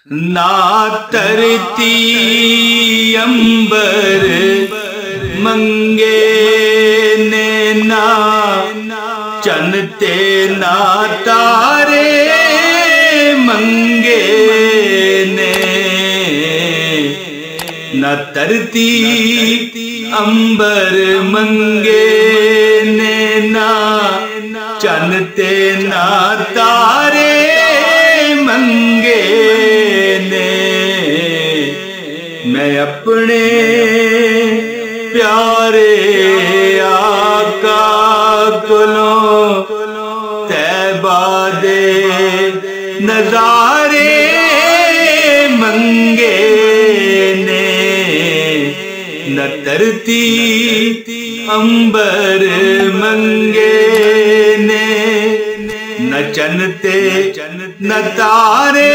نہ ترتی امبر منگے نے نہ چنتے نہ تارے منگے نے نہ ترتی امبر منگے نے نہ چنتے نہ تارے منگے نے میں اپنے پیارے آقا کولوں طیبہ دے نظارے منگے نے نہ ترتی امبر منگے نے نہ چنتے نہ تارے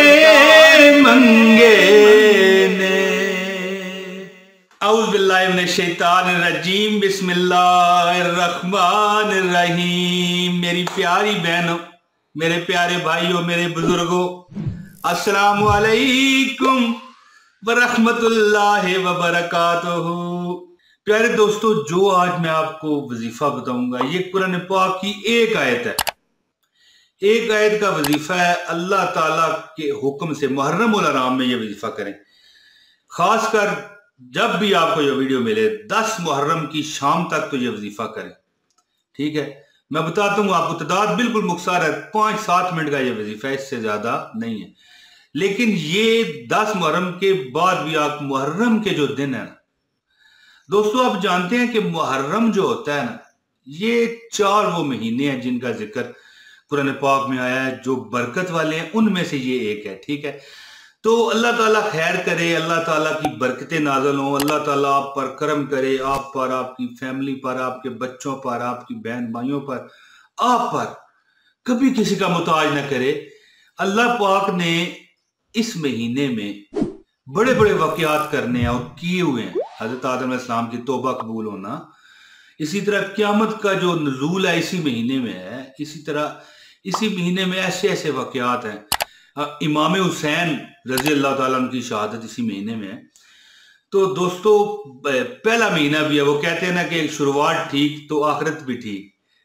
منگے نے۔ اعوذ باللہ من الشیطان الرجیم، بسم اللہ الرحمن الرحیم۔ میری پیاری بہنوں، میرے پیارے بھائیوں، میرے بزرگوں، السلام علیکم ورحمۃ اللہ وبرکاتہ۔ پیارے دوستو، جو آج میں آپ کو وظیفہ بتاؤں گا یہ قرآن پاک کی ایک آیت ہے، ایک آیت کا وظیفہ ہے۔ اللہ تعالیٰ کے حکم سے محرم الحرام میں یہ وظیفہ کریں، خاص کر جب بھی آپ کو یہ ویڈیو ملے 10 محرم کی شام تک تو یہ وظیفہ کریں، ٹھیک ہے؟ میں بتاتا ہوں آپ کو، تعداد بالکل مختصر ہے، 5-7 منٹ کا یہ وظیفہ ہے، اس سے زیادہ نہیں ہے۔ لیکن یہ 10 محرم کے بعد بھی آپ محرم کے جو دن ہیں نا دوستو، آپ جانتے ہیں کہ محرم جو ہوتا ہے نا، یہ 4 وہ مہینے ہیں جن کا ذکر قرآن پاک میں آیا ہے، جو برکت والے ہیں، ان میں سے یہ ایک ہے، ٹھیک ہے؟ تو اللہ تعالیٰ خیر کرے، اللہ تعالیٰ کی برکتیں نازل ہوں، اللہ تعالیٰ آپ پر کرم کرے، آپ پر، آپ کی فیملی پر، آپ کے بچوں پر، آپ کی بہن بھائیوں پر، آپ پر کبھی کسی کا محتاج نہ کرے۔ اللہ پاک نے اس مہینے میں بڑے بڑے واقعات کرنے ہیں اور کیے ہوئے ہیں، حضرت آدم علیہ السلام کی توبہ قبول ہونا، اسی طرح قیامت کا جو نزول ہے اسی مہینے میں ہے، اسی طرح اسی مہینے میں ایسے ایسے واقعات ہیں۔ امام حسین رضی اللہ تعالیٰ عنہ کی شہادت اسی مہینے میں ہے۔ تو دوستو، پہلا مہینہ بھی ہے، وہ کہتے ہیں نا کہ شروعات ٹھیک تو آخرت بھی ٹھیک،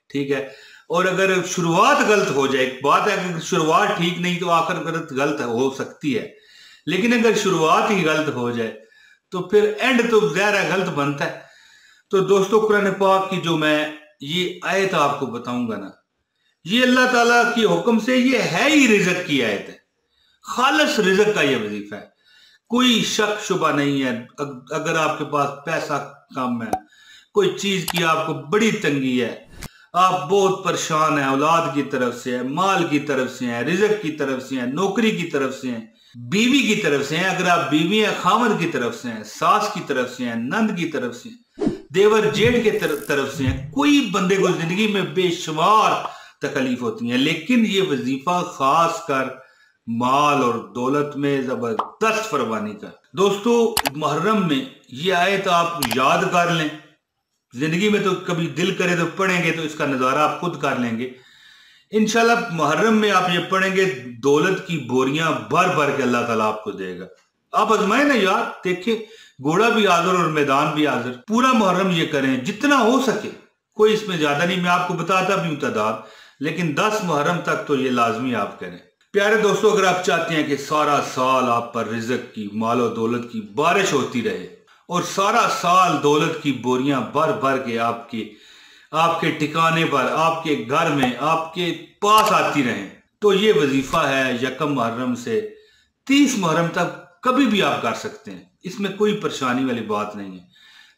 ٹھیک ہے؟ اور اگر شروعات غلط ہو جائے، بات ہے کہ شروعات ٹھیک نہیں تو آخرت غلط ہو سکتی ہے، لیکن اگر شروعات ہی غلط ہو جائے تو پھر اینڈ تو ظاہر غلط بنتا ہے۔ تو دوستو، قرآن پاک کی جو میں یہ آیت آپ کو بتاؤں گا نا، یہ اللہ تعالیٰ کی حکم سے یہ ہے ہی رزق کی آیت ہے، خالص رزق کا یہ وظیفہ ہے، کوئی شک شبہ نہیں ہے۔ اگر آپ کے پاس پیسہ کم ہے، کوئی چیز کی آپ کو بڑی تنگی ہے، آپ بہت پریشان ہیں، اولاد کی طرف سے ہیں، مال کی طرف سے ہیں، رزق کی طرف سے ہیں، نوکری کی طرف سے ہیں، بیوی کی طرف سے ہیں، اگر آپ بیوی ہیں خامد کی طرف سے ہیں، ساس کی طرف سے ہیں، نند کی طرف سے ہیں، دیور جیٹھ کے طرف سے ہیں، کوئی بندے کو زندگی میں بے شمار تکلیف ہوتی ہیں، لیکن یہ وظیفہ خاص کر مال اور دولت میں زبردست فراوانی کا۔ دوستو، محرم میں یہ آیت آپ یاد کر لیں، زندگی میں تو کبھی دل کرے تو پڑھیں گے تو اس کا نظارہ آپ خود کر لیں گے انشاءاللہ۔ محرم میں آپ یہ پڑھیں گے، دولت کی بوریاں بھر بھر کے اللہ تعالیٰ آپ کو دے گا۔ آپ آزمائیں نا یار، دیکھیں گھوڑا بھی حاضر اور میدان بھی حاضر۔ پورا محرم یہ کریں جتنا ہو سکے، کوئی اس میں زیادہ نہیں، میں آپ کو بتاتا بھی ہوں تعداد، لیکن 10 محرم تک تو یہ لازمی آپ کریں۔ پیارے دوستو، اگر آپ چاہتے ہیں کہ سارا سال آپ پر رزق کی، مال و دولت کی بارش ہوتی رہے اور سارا سال دولت کی بوریاں بھر بھر کے آپ کے ٹھکانے پر، آپ کے گھر میں، آپ کے پاس آتی رہیں، تو یہ وظیفہ ہے 1 محرم سے 30 محرم تک کبھی بھی آپ کر سکتے ہیں، اس میں کوئی پریشانی والی بات نہیں ہے،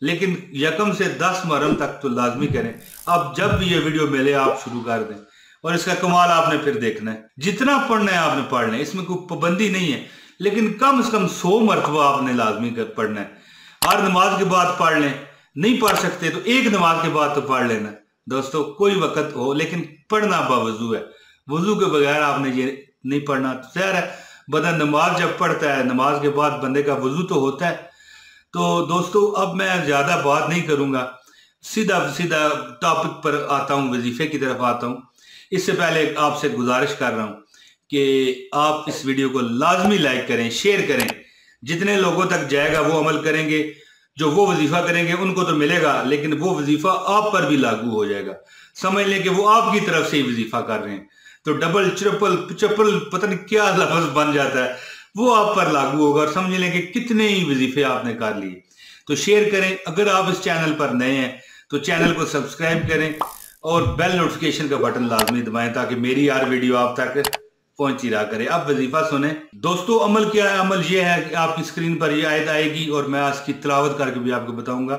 لیکن 1 سے 10 محرم تک تو لازمی کریں۔ اب جب بھی یہ ویڈیو ملے آپ شروع کر دیں، اور اس کا کمال آپ نے پھر دیکھنا ہے، جتنا پڑھنا ہے آپ نے پڑھ لیں، اس میں کوئی پابندی نہیں ہے، لیکن کم از کم 100 مرتبہ آپ نے لازمی پڑھنا ہے۔ ہر نماز کے بعد پڑھ لیں، نہیں پڑھ سکتے تو ایک نماز کے بعد تو پڑھ لینا دوستو، کوئی وقت ہو، لیکن پڑھنا باوضو ہے، وضو کے بغیر آپ نے یہ نہیں پڑھنا۔ ظاہر ہے بندہ نماز جب پڑھتا ہے، نماز کے بعد بندے کا وضو تو ہوتا ہے۔ تو دوستو، اب میں زیادہ بات نہیں کروں گا، سیدھا ٹاپک پر آتا ہوں، وظیفے کی طرف آتا ہوں۔ اس سے پہلے آپ سے گزارش کر رہا ہوں کہ آپ اس ویڈیو کو لازمی لائک کریں، شیئر کریں. جتنے لوگوں تک جائے گا وہ عمل کریں گے، جو وہ وظیفہ کریں گے ان کو تو ملے گا، لیکن وہ وظیفہ آپ پر بھی لاگو ہو جائے گا. سمجھ لیں کہ وہ آپ کی طرف سے ہی وظیفہ کر رہے ہیں، تو ڈبل چپل پتہ نہیں کیا لفظ بن جاتا ہے، وہ آپ پر لاگو ہوگا. اور سمجھ لیں کہ کتنے ہی وظیفے آپ نے کر لیے. تو شیئر کریں. اگر آپ اس چینل پر نئے ہیں تو چینل کو سبسکرائب کریں اور بیل نوٹیفیکیشن کا بٹن لازمی دبائیں تاکہ میری ہر ویڈیو آپ تک پہنچی رہا کرے. اب وظیفہ سنیں دوستو. عمل کیا ہے؟ عمل یہ ہے کہ آپ کی اسکرین پر یہ آیت آئے گی اور میں اس کی تلاوت کر کے بھی آپ کو بتاؤں گا.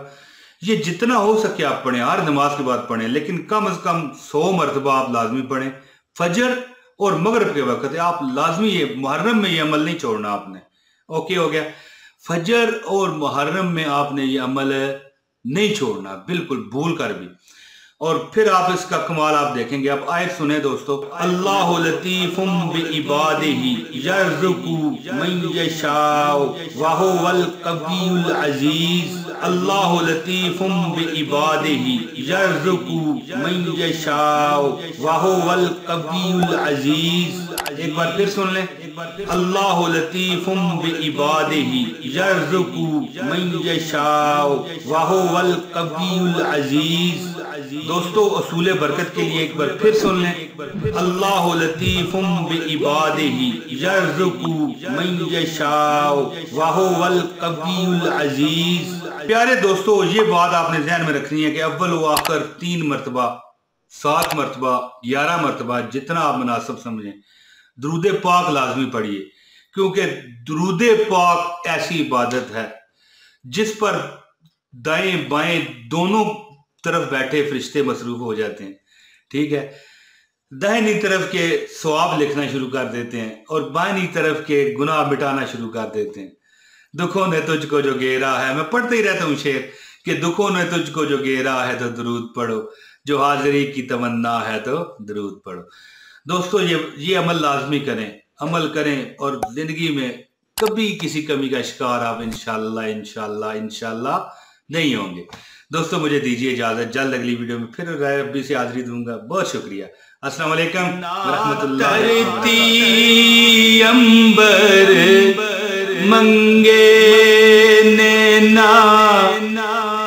یہ جتنا ہو سکے آپ پڑھیں، ہر نماز کے بعد پڑھیں، لیکن کم از کم 100 مرتبہ آپ لازمی پڑھیں. فجر اور مغرب کے وقت آپ لازمی، یہ محرم میں یہ عمل نہیں چھوڑنا آپ نے. اوکے ہو گیا؟ فجر اور محرم میں آپ نے یہ عمل نہیں چھوڑنا، بالکل بھول کر بھی. اور پھر آپ اس کا کمال آپ دیکھیں گے. آپ آیت سنیں دوستو. اللہ لطیف بعبادہ یرزق من یشاء وہو القوی العزیز. اللہ لطیف بعبادہ یرزق من یشاء وہو القوی العزیز. ایک بار پھر سن لیں. اللہ لطیف بعبادہ یرزق من یشاء وہو القوی العزیز. دوستو اصول برکت کے لیے ایک بار پھر سن لیں. اللہ لطیف بعبادہ یرزق من یشاء وہو القوی العزیز. پیارے دوستو، یہ بات آپ نے ذہن میں رکھنی ہے کہ اول و آخر 3 مرتبہ، 7 مرتبہ، 11 مرتبہ، جتنا آپ مناسب سمجھیں درود پاک لازمی پڑھیے، کیونکہ درود پاک ایسی عبادت ہے جس پر دائیں بائیں دونوں طرف بیٹھے فرشتے مصروف ہو جاتے ہیں. ٹھیک ہے؟ دائنی طرف کے ثواب لکھنا شروع کر دیتے ہیں اور بائنی طرف کے گناہ مٹانا شروع کر دیتے ہیں. دکھوں نے تجھ کو جو گھیرا ہے، میں پڑھتے ہی رہتا ہوں شعر کہ دکھوں نے تجھ کو جو گھیرا ہے تو درود پڑھو، جو حاضری کی تمنا ہے تو درود پڑھو. دوستو یہ عمل لازمی کریں، عمل کریں اور زندگی میں کبھی کسی کمی کا شکار آپ انشاءاللہ نہیں ہوں گے. دوستو مجھے دیجیے اجازت، جلد اگلی ویڈیو میں پھر ربی سے حاضری دوں گا. بہت شکریہ. السلام علیکم ورحمۃ اللہ. کرتی امبر منگے نینا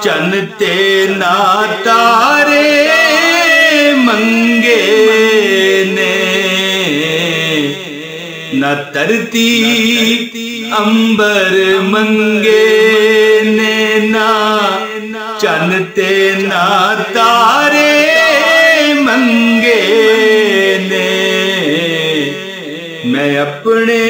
چنتے نا تارے منگے نے نہ ترتی امبر منگے نینا چنتے نا تارے منگے نے. میں اپنے